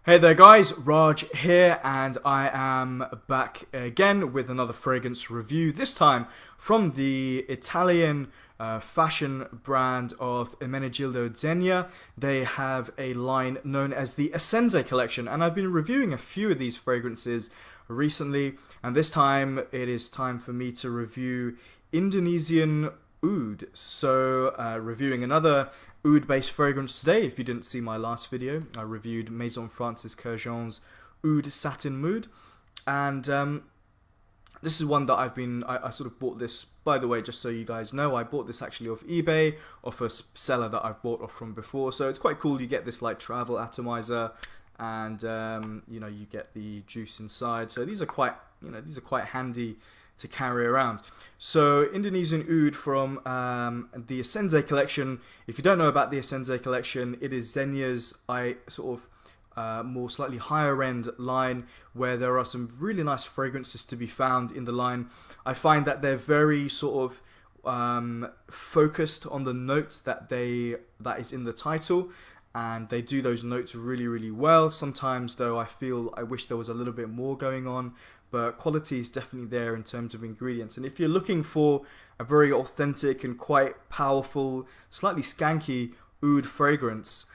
Hey there guys, Raj here, and I am back again with another fragrance review, this time from the Italian fashion brand of Ermenegildo Zegna. They have a line known as the Essenze collection, and I've been reviewing a few of these fragrances recently, and this time it is time for me to review Indonesian Oud. So, reviewing another Oud-based fragrance today. If you didn't see my last video, I reviewed Maison Francis Kurkdjian's Oud Satin Mood, and this is one that I sort of bought this, by the way, just so you guys know, I bought this actually off eBay, off a seller that I've bought off from before, so it's quite cool. You get this like travel atomizer, and you get the juice inside, so these are quite handy to carry around. So Indonesian Oud from the Essenze collection. If you don't know about the Essenze collection, it is Zegna's more slightly higher end line, where there are some really nice fragrances to be found in the line. I find that they're very sort of focused on the notes that is in the title, and they do those notes really well. Sometimes though, I wish there was a little bit more going on, but quality is definitely there in terms of ingredients. And if you're looking for a very authentic and quite powerful, slightly skanky oud fragrance,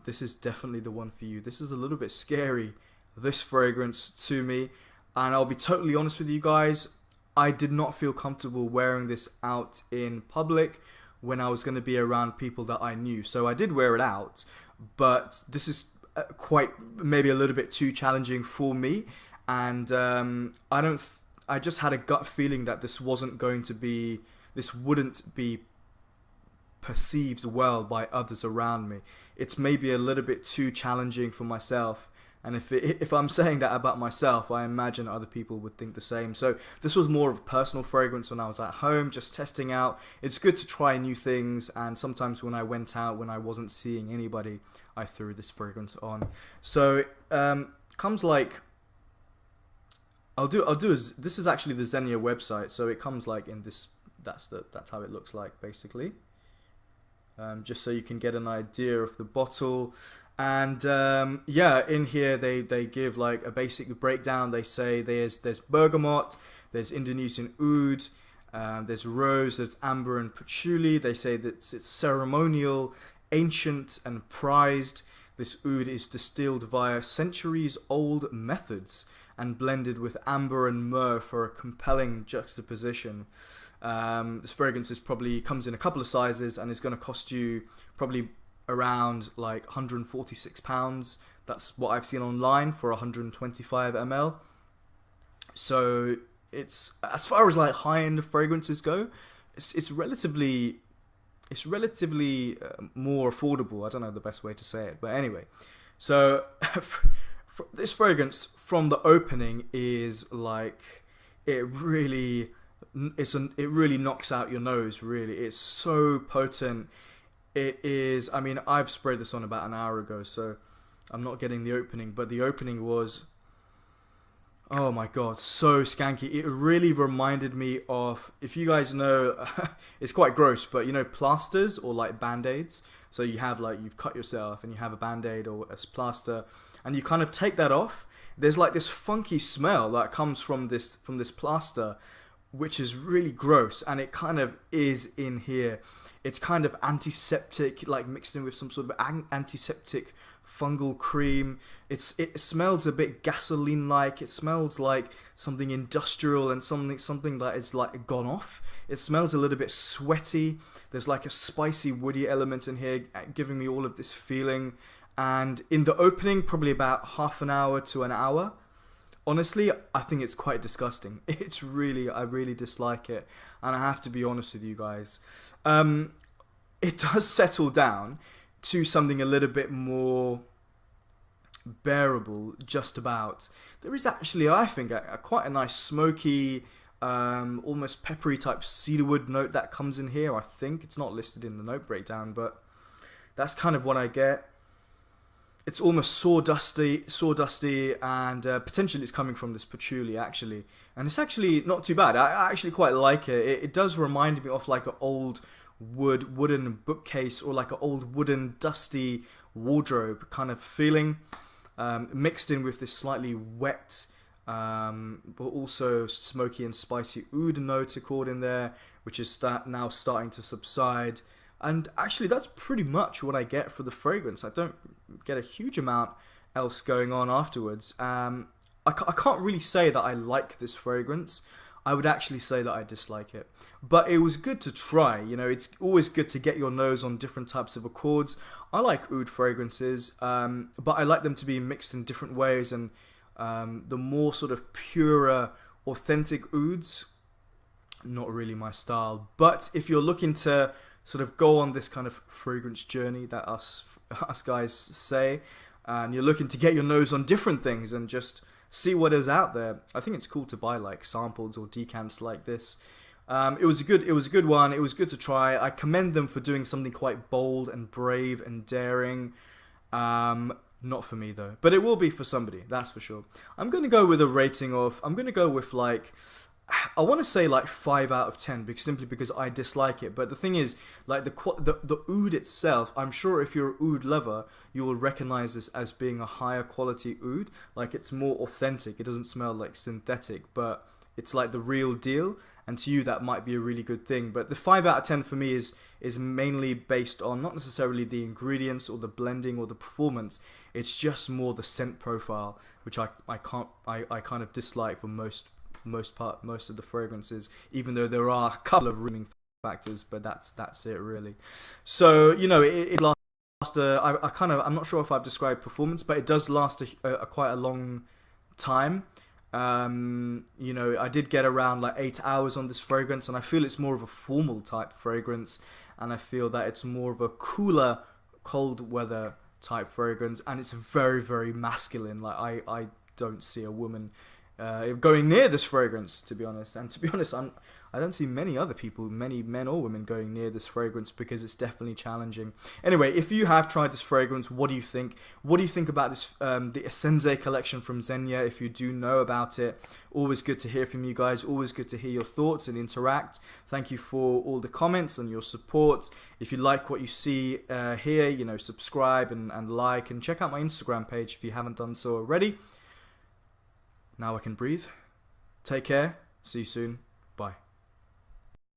this is definitely the one for you. This is a little bit scary, this fragrance, to me, and I'll be totally honest with you guys, I did not feel comfortable wearing this out in public when I was going to be around people that I knew. So I did wear it out, but this is quite maybe a little bit too challenging for me. And I just had a gut feeling that this wouldn't be perceived well by others around me. It's maybe a little bit too challenging for myself. And if I'm saying that about myself, I imagine other people would think the same. So this was more of a personal fragrance when I was at home, just testing out. It's good to try new things, and sometimes when I went out, when I wasn't seeing anybody, I threw this fragrance on. So comes like, this is actually the Zegna website, so it comes like in this. That's how it looks like, basically. Just so you can get an idea of the bottle, and in here they give like a basic breakdown. They say there's bergamot, there's Indonesian Oud, there's rose, there's amber and patchouli. They say that it's ceremonial, ancient and prized. This oud is distilled via centuries-old methods and blended with amber and myrrh for a compelling juxtaposition. This fragrance comes in a couple of sizes and is going to cost you probably around like £146. That's what I've seen online for 125 ml. So it's, as far as like high-end fragrances go, it's relatively more affordable. I don't know the best way to say it, but anyway. So this fragrance from the opening is like, it really knocks out your nose. Really, it's so potent. It is. I mean, I've sprayed this on about an hour ago, so I'm not getting the opening, but the opening was, oh my god, so skanky. It really reminded me of, if you guys know, it's quite gross, but you know, plasters or like band-aids. So you have like, you've cut yourself and you have a band-aid or a plaster, and you kind of take that off. There's like this funky smell that comes from this plaster, which is really gross, and it kind of is in here. It's kind of antiseptic, like mixed in with some sort of antiseptic fungal cream. It smells a bit gasoline-like. It smells like something industrial and something that is like gone off. It smells a little bit sweaty. There's like a spicy, woody element in here, giving me all of this feeling. And in the opening, probably about half an hour to an hour, honestly, I think it's quite disgusting. I really dislike it, and I have to be honest with you guys. It does settle down to something a little bit more bearable, just about. There is actually, I think, quite a nice smoky, almost peppery type cedarwood note that comes in here. I think it's not listed in the note breakdown, but that's kind of what I get. It's almost sawdusty, and potentially it's coming from this patchouli, actually. And it's actually not too bad. I actually quite like it. It does remind me of like an old wooden bookcase, or like an old wooden dusty wardrobe kind of feeling. mixed in with this slightly wet, but also smoky and spicy oud note to caught in there, which is now starting to subside. And actually, that's pretty much what I get for the fragrance. I don't get a huge amount else going on afterwards. I can't really say that I like this fragrance. I would actually say that I dislike it. But it was good to try. You know, it's always good to get your nose on different types of accords. I like oud fragrances, but I like them to be mixed in different ways. And the more sort of purer, authentic ouds, not really my style. But if you're looking to sort of go on this kind of fragrance journey that us guys say, and you're looking to get your nose on different things and just see what is out there, I think it's cool to buy like samples or decants like this. It was a good one. It was good to try. I commend them for doing something quite bold and brave and daring. Not for me though, but it will be for somebody, that's for sure. I'm gonna go with a rating of, I want to say like 5 out of 10, because simply because I dislike it. But the thing is, like the oud itself, I'm sure if you're an oud lover, you will recognize this as being a higher quality oud. Like, it's more authentic. It doesn't smell like synthetic, but it's like the real deal. And to you, that might be a really good thing. But the 5 out of 10 for me is mainly based on not necessarily the ingredients or the blending or the performance. It's just more the scent profile, which I kind of dislike for most of the fragrances, even though there are a couple of redeeming factors, but that's it really. So, you know, it lasts I'm not sure if I've described performance, but it does last quite a long time. You know, I did get around like 8 hours on this fragrance, and I feel it's more of a formal type fragrance, and I feel that it's more of a cooler, cold weather type fragrance, and it's very, very masculine. Like, I don't see a woman going near this fragrance, to be honest. And to be honest, I don't see many other people, many men or women, going near this fragrance, because it's definitely challenging. Anyway, if you have tried this fragrance, what do you think? What do you think about this, the Essenze collection from Zegna, if you do know about it? Always good to hear from you guys. Always good to hear your thoughts and interact. Thank you for all the comments and your support. If you like what you see here, you know, subscribe and like, and check out my Instagram page if you haven't done so already. Now I can breathe. Take care. See you soon. Bye.